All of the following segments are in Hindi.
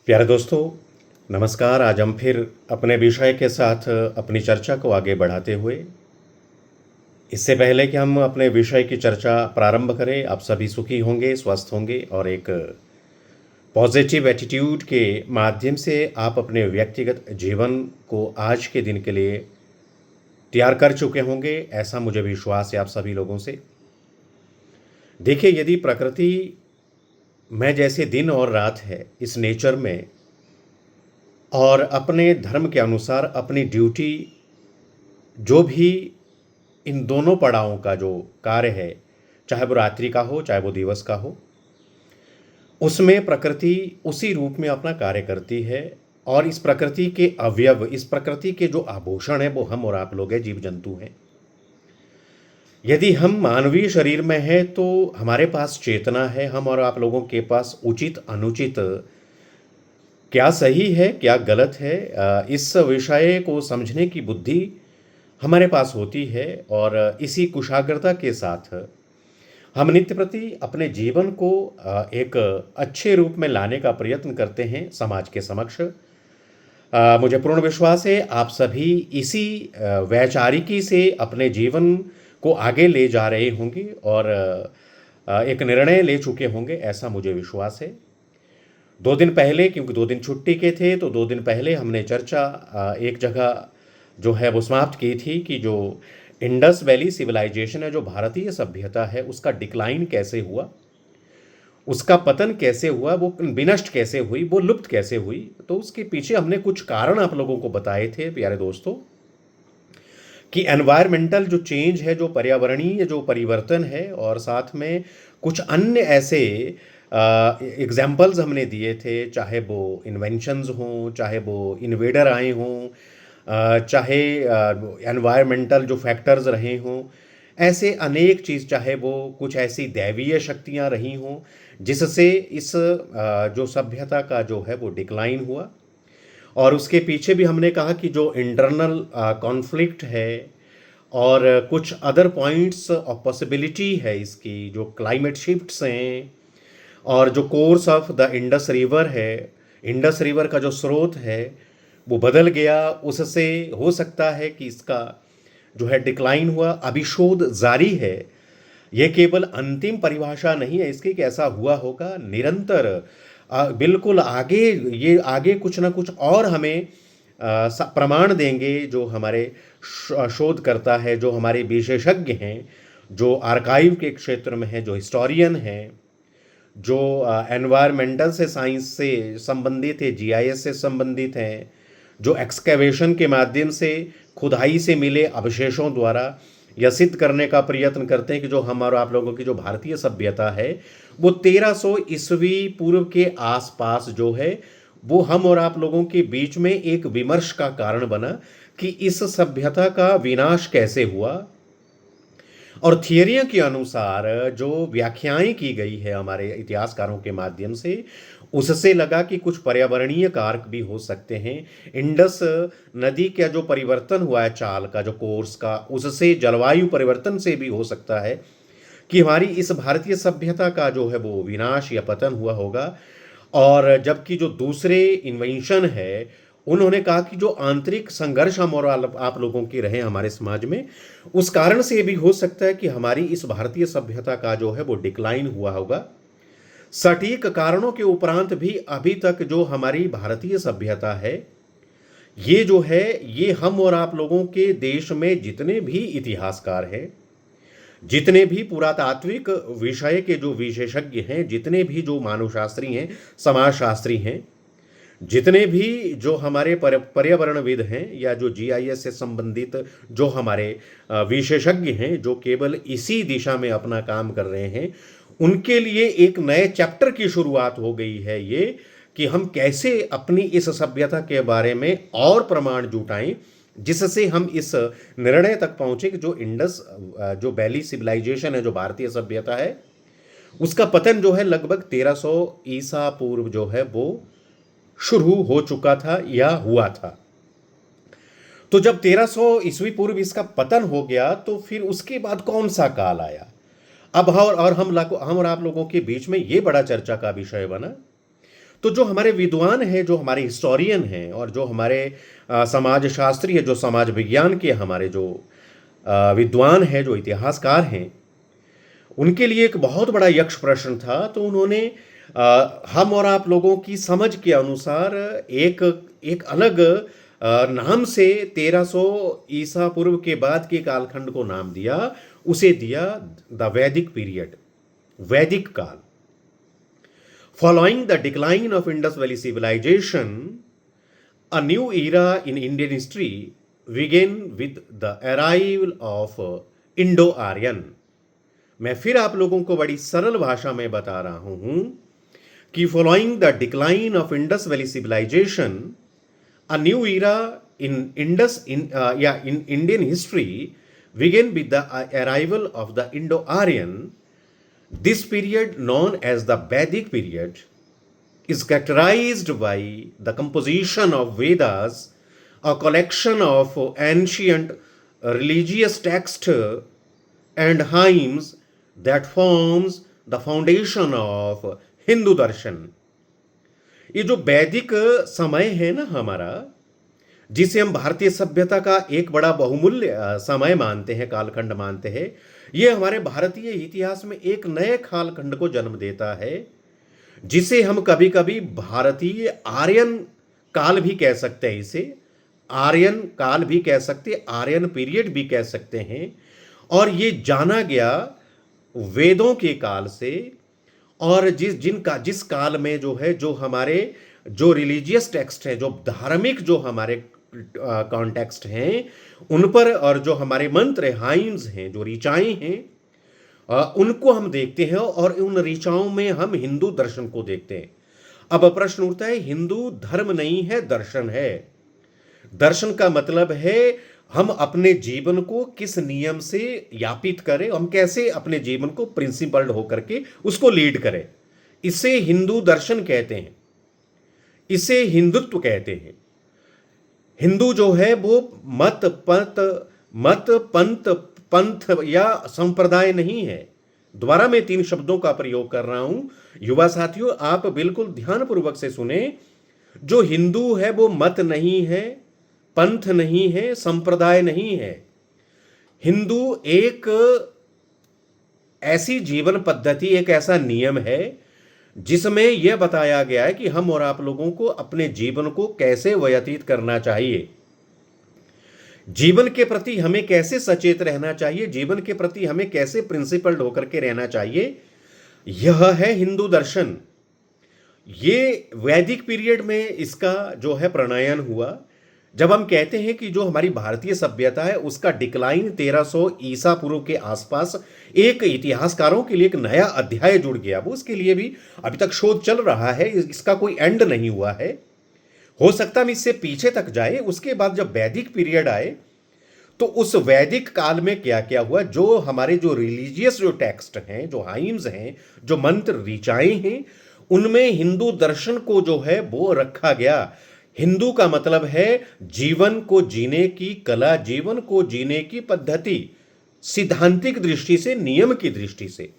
प्यारे दोस्तों, नमस्कार। आज हम फिर अपने विषय के साथ अपनी चर्चा को आगे बढ़ाते हुए, इससे पहले कि हम अपने विषय की चर्चा प्रारंभ करें, आप सभी सुखी होंगे, स्वस्थ होंगे और एक पॉजिटिव एटीट्यूड के माध्यम से आप अपने व्यक्तिगत जीवन को आज के दिन के लिए तैयार कर चुके होंगे, ऐसा मुझे विश्वास है आप सभी लोगों से। देखिए, यदि प्रकृति में जैसे दिन और रात है, इस नेचर में और अपने धर्म के अनुसार अपनी ड्यूटी जो भी इन दोनों पड़ावों का जो कार्य है, चाहे वो रात्रि का हो चाहे वो दिवस का हो, उसमें प्रकृति उसी रूप में अपना कार्य करती है। और इस प्रकृति के अवयव, इस प्रकृति के जो आभूषण है, वो हम और आप लोग हैं, जीव जंतु हैं। यदि हम मानवीय शरीर में हैं तो हमारे पास चेतना है, हम और आप लोगों के पास उचित अनुचित, क्या सही है क्या गलत है, इस विषय को समझने की बुद्धि हमारे पास होती है। और इसी कुशाग्रता के साथ हम नित्य प्रति अपने जीवन को एक अच्छे रूप में लाने का प्रयत्न करते हैं समाज के समक्ष। मुझे पूर्ण विश्वास है आप सभी इसी वैचारिकी से अपने जीवन को आगे ले जा रहे होंगे और एक निर्णय ले चुके होंगे, ऐसा मुझे विश्वास है। 2 दिन पहले, क्योंकि 2 दिन छुट्टी के थे, तो 2 दिन पहले हमने चर्चा एक जगह जो है वो समाप्त की थी कि जो इंडस वैली सिविलाइजेशन है, जो भारतीय सभ्यता है, उसका डिक्लाइन कैसे हुआ, उसका पतन कैसे हुआ, वो विनष्ट कैसे हुई, वो लुप्त कैसे हुई। तो उसके पीछे हमने कुछ कारण आप लोगों को बताए थे प्यारे दोस्तों, कि एनवायरमेंटल जो चेंज है, जो पर्यावरणीय जो परिवर्तन है, और साथ में कुछ अन्य ऐसे एग्जाम्पल्स हमने दिए थे, चाहे वो इन्वेंशंस हों, चाहे वो इन्वेडर आए हों, चाहे एनवायरमेंटल जो फैक्टर्स रहे हों, ऐसे अनेक चीज़, चाहे वो कुछ ऐसी दैवीय शक्तियाँ रही हों जिससे इस जो सभ्यता का जो है वो डिक्लाइन हुआ। और उसके पीछे भी हमने कहा कि जो इंटरनल कॉन्फ्लिक्ट है और कुछ अदर पॉइंट्स ऑफ पॉसिबिलिटी है, इसकी जो क्लाइमेट शिफ्ट्स हैं और जो course of the Indus river है, इंडस रिवर का जो स्रोत है वो बदल गया, उससे हो सकता है कि इसका जो है डिक्लाइन हुआ। अभी शोध जारी है, ये केवल अंतिम परिभाषा नहीं है इसकी कि ऐसा हुआ होगा। निरंतर बिल्कुल आगे, ये आगे कुछ ना कुछ और हमें प्रमाण देंगे, जो हमारे शोधकर्ता है, जो हमारे विशेषज्ञ हैं, जो आर्काइव के क्षेत्र में हैं, जो हिस्टोरियन हैं, जो एनवायरमेंटल से साइंस से संबंधित है, जीआईएस से संबंधित हैं, जो एक्सकेवेशन के माध्यम से खुदाई से मिले अवशेषों द्वारा यह सिद्ध करने का प्रयत्न करते हैं कि जो हम और आप लोगों की जो भारतीय सभ्यता है वो 1300 ईस्वी पूर्व के आसपास जो है वो हम और आप लोगों के बीच में एक विमर्श का कारण बना कि इस सभ्यता का विनाश कैसे हुआ। और थियरियों के अनुसार जो व्याख्याएं की गई है हमारे इतिहासकारों के माध्यम से, उससे लगा कि कुछ पर्यावरणीय कारक भी हो सकते हैं। इंडस नदी का जो परिवर्तन हुआ है, चाल का जो कोर्स का, उससे जलवायु परिवर्तन से भी हो सकता है कि हमारी इस भारतीय सभ्यता का जो है वो विनाश या पतन हुआ होगा। और जबकि जो दूसरे इन्वेंशन है, उन्होंने कहा कि जो आंतरिक संघर्ष हम और आप लोगों की रहे हमारे समाज में, उस कारण से भी हो सकता है कि हमारी इस भारतीय सभ्यता का जो है वो डिक्लाइन हुआ होगा। सटीक कारणों के उपरांत भी अभी तक जो हमारी भारतीय सभ्यता है, ये जो है, ये हम और आप लोगों के देश में जितने भी इतिहासकार हैं, जितने भी पुरातात्विक विषय के जो विशेषज्ञ हैं, जितने भी जो मानवशास्त्री हैं, समाजशास्त्री हैं, जितने भी जो हमारे पर्यावरणविद हैं, या जो जीआईएस से संबंधित जो हमारे विशेषज्ञ हैं, जो केवल इसी दिशा में अपना काम कर रहे हैं, उनके लिए एक नए चैप्टर की शुरुआत हो गई है ये, कि हम कैसे अपनी इस सभ्यता के बारे में और प्रमाण जुटाएं, जिससे हम इस निर्णय तक पहुंचे कि जो इंडस जो वैली सिविलाइजेशन है, जो भारतीय सभ्यता है, उसका पतन जो है लगभग 1300 ईसा पूर्व जो है वो शुरू हो चुका था या हुआ था। तो जब 1300 ईस्वी पूर्व इसका पतन हो गया, तो फिर उसके बाद कौन सा काल आया। अब हम और आप लोगों के बीच में ये बड़ा चर्चा का विषय बना। तो जो हमारे विद्वान हैं, जो हमारे हिस्टोरियन हैं और जो हमारे समाज शास्त्री है, जो समाज विज्ञान के हमारे जो विद्वान हैं, जो इतिहासकार हैं, उनके लिए एक बहुत बड़ा यक्ष प्रश्न था। तो उन्होंने हम और आप लोगों की समझ के अनुसार एक एक अलग नाम से 1300 ईसा पूर्व के बाद के कालखंड को नाम दिया, उसे दिया द वैदिक पीरियड, वैदिक काल। Following the decline of Indus Valley civilization, a new era in Indian history began with the arrival of Indo-Aryan। मैं फिर आप लोगों को बड़ी सरल भाषा में बता रहा हूं कि following the decline of Indus Valley civilization, a new era in Indian history began with the arrival of the Indo-Aryan। This period, known as the Vedic period, is characterized by the composition of Vedas, a collection of ancient religious texts and hymns that forms the foundation of Hindu darshan। ये जो वैदिक समय है ना हमारा, जिसे हम भारतीय सभ्यता का एक बड़ा बहुमूल्य समय मानते हैं, कालखंड मानते हैं, ये हमारे भारतीय इतिहास में एक नए कालखंड को जन्म देता है, जिसे हम कभी कभी भारतीय आर्यन काल भी कह सकते हैं। इसे आर्यन काल भी कह सकते हैं, आर्यन पीरियड भी कह सकते हैं। और ये जाना गया वेदों के काल से, और जिस काल में जो है, जो हमारे जो रिलीजियस टेक्स्ट हैं, जो धार्मिक जो हमारे कॉन्टेक्स्ट हैं उन पर, और जो हमारे मंत्र हाइम्स हैं, जो ऋचाएं हैं, उनको हम देखते हैं, और उन ऋचाओं में हम हिंदू दर्शन को देखते हैं। अब प्रश्न उठता है, हिंदू धर्म नहीं है, दर्शन है। दर्शन का मतलब है हम अपने जीवन को किस नियम से यापित करें, हम कैसे अपने जीवन को प्रिंसिपल्ड होकर के उसको लीड करें। इसे हिंदू दर्शन कहते हैं, इसे हिंदुत्व कहते हैं। हिंदू जो है वो मत पंथ या संप्रदाय नहीं है। दोबारा मैं 3 शब्दों का प्रयोग कर रहा हूं, युवा साथियों, आप बिल्कुल ध्यानपूर्वक से सुने। जो हिंदू है वो मत नहीं है, पंथ नहीं है, संप्रदाय नहीं है। हिंदू एक ऐसी जीवन पद्धति, एक ऐसा नियम है जिसमें यह बताया गया है कि हम और आप लोगों को अपने जीवन को कैसे व्यतीत करना चाहिए, जीवन के प्रति हमें कैसे सचेत रहना चाहिए, जीवन के प्रति हमें कैसे प्रिंसिपल्ड होकर के रहना चाहिए। यह है हिंदू दर्शन। ये वैदिक पीरियड में इसका जो है प्रणयन हुआ। जब हम कहते हैं कि जो हमारी भारतीय सभ्यता है उसका डिक्लाइन 1300 ईसा पूर्व के आसपास, एक इतिहासकारों के लिए एक नया अध्याय जुड़ गया। वो उसके लिए भी अभी तक शोध चल रहा है, इसका कोई एंड नहीं हुआ है। हो सकता हम इससे पीछे तक जाए। उसके बाद जब वैदिक पीरियड आए तो उस वैदिक काल में क्या क्या हुआ, जो हमारे जो रिलीजियस जो टेक्स्ट हैं, जो हाइम्स हैं, जो मंत्र ऋचाएं हैं, उनमें हिंदू दर्शन को जो है वो रखा गया। हिंदू का मतलब है जीवन को जीने की कला, जीवन को जीने की पद्धति, सिद्धांतिक दृष्टि से, नियम की दृष्टि से।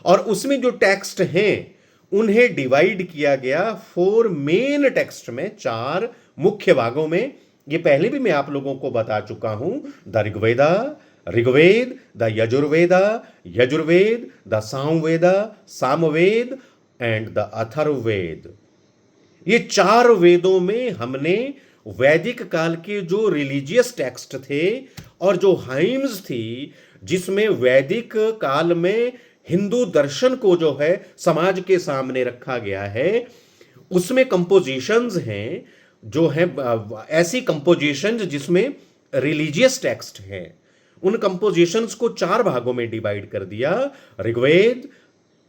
और उसमें जो टेक्स्ट हैं उन्हें डिवाइड किया गया 4 मेन टेक्स्ट में, 4 मुख्य भागों में। ये पहले भी मैं आप लोगों को बता चुका हूं। The Rigveda, the Yajurveda, the Samaveda and the Atharvaveda. ये 4 वेदों में हमने वैदिक काल के जो रिलीजियस टेक्स्ट थे और जो हाइम्स थी, जिसमें वैदिक काल में हिंदू दर्शन को जो है समाज के सामने रखा गया है, उसमें कंपोजिशंस हैं जो हैं ऐसी कंपोजिशंस जिसमें रिलीजियस टेक्स्ट हैं। उन कंपोजिशंस को 4 भागों में डिवाइड कर दिया, ऋग्वेद,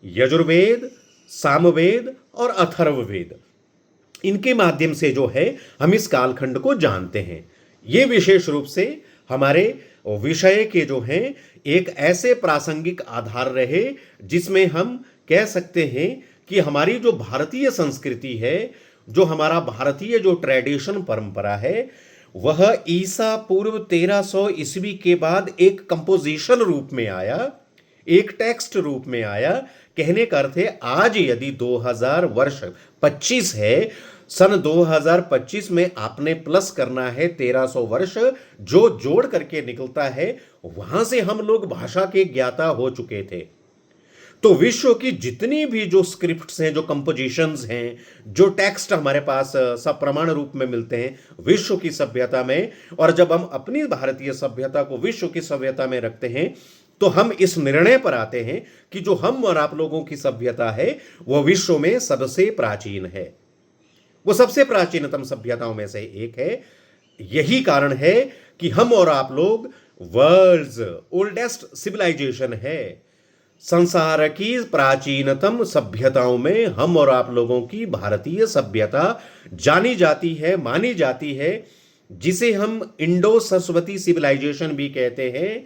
यजुर्वेद, सामवेद और अथर्ववेद। इनके माध्यम से जो है हम इस कालखंड को जानते हैं। ये विशेष रूप से हमारे विषय के जो हैं एक ऐसे प्रासंगिक आधार रहे जिसमें हम कह सकते हैं कि हमारी जो भारतीय संस्कृति है, जो हमारा भारतीय जो ट्रेडिशन परंपरा है, वह ईसा पूर्व 1300 ईस्वी के बाद एक कंपोजिशन रूप में आया। एक टेक्स्ट रूप में आया। कहने का अर्थ है आज यदि 2000 वर्ष 25 है, सन 2025 में आपने प्लस करना है 1300 वर्ष, जो जोड़ करके निकलता है वहां से हम लोग भाषा के ज्ञाता हो चुके थे। तो विश्व की जितनी भी जो स्क्रिप्ट्स हैं, जो कंपोजिशंस हैं, जो टेक्स्ट हमारे पास सब प्रमाण रूप में मिलते हैं विश्व की सभ्यता में, और जब हम अपनी भारतीय सभ्यता को विश्व की सभ्यता में रखते हैं तो हम इस निर्णय पर आते हैं कि जो हम और आप लोगों की सभ्यता है वह विश्व में सबसे प्राचीन है, वो सबसे प्राचीनतम सभ्यताओं में से एक है। यही कारण है कि हम और आप लोग वर्ल्ड्स ओल्डेस्ट सिविलाइजेशन है। संसार की प्राचीनतम सभ्यताओं में हम और आप लोगों की भारतीय सभ्यता जानी जाती है, मानी जाती है, जिसे हम इंडो सरस्वती सिविलाइजेशन भी कहते हैं।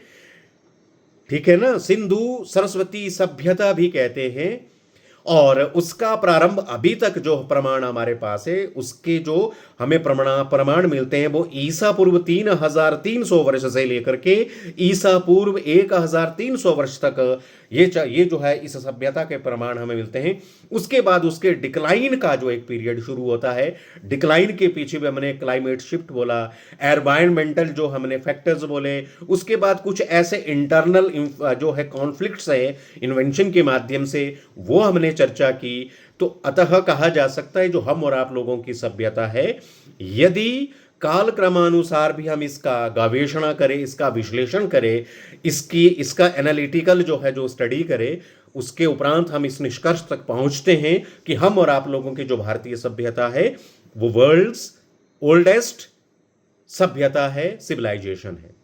ठीक है ना, सिंधु सरस्वती सभ्यता भी कहते हैं। और उसका प्रारंभ अभी तक जो प्रमाण हमारे पास है, उसके जो हमें प्रमाण मिलते हैं वो ईसा पूर्व 3300 वर्ष से लेकर के ईसा पूर्व 1300 वर्ष तक ये जो है इस सभ्यता के प्रमाण हमें मिलते हैं। उसके बाद उसके डिक्लाइन का जो एक पीरियड शुरू होता है, डिक्लाइन के पीछे भी हमने क्लाइमेट शिफ्ट बोला, एनवायरमेंटल जो हमने फैक्टर्स बोले, उसके बाद कुछ ऐसे इंटरनल जो है कॉन्फ्लिक्ट्स है इन्वेंशन के माध्यम से, वो हमने चर्चा की। तो अतः कहा जा सकता है जो हम और आप लोगों की सभ्यता है, यदि काल क्रमानुसार भी हम इसका गवेषणा करें, इसका विश्लेषण करें, इसका एनालिटिकल जो है जो स्टडी करें, उसके उपरांत हम इस निष्कर्ष तक पहुंचते हैं कि हम और आप लोगों की जो भारतीय सभ्यता है वो वर्ल्ड्स ओल्डेस्ट सभ्यता है, सिविलाइजेशन है।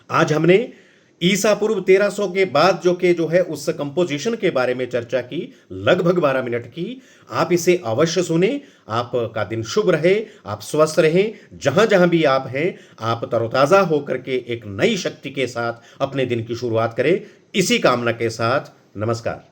आज हमने ईसा पूर्व 1300 के बाद जो है उस कंपोजिशन के बारे में चर्चा की, लगभग 12 मिनट की। आप इसे अवश्य सुने। आपका दिन शुभ रहे, आप स्वस्थ रहें, जहां जहां भी आप हैं आप तरोताजा होकर के एक नई शक्ति के साथ अपने दिन की शुरुआत करें। इसी कामना के साथ नमस्कार।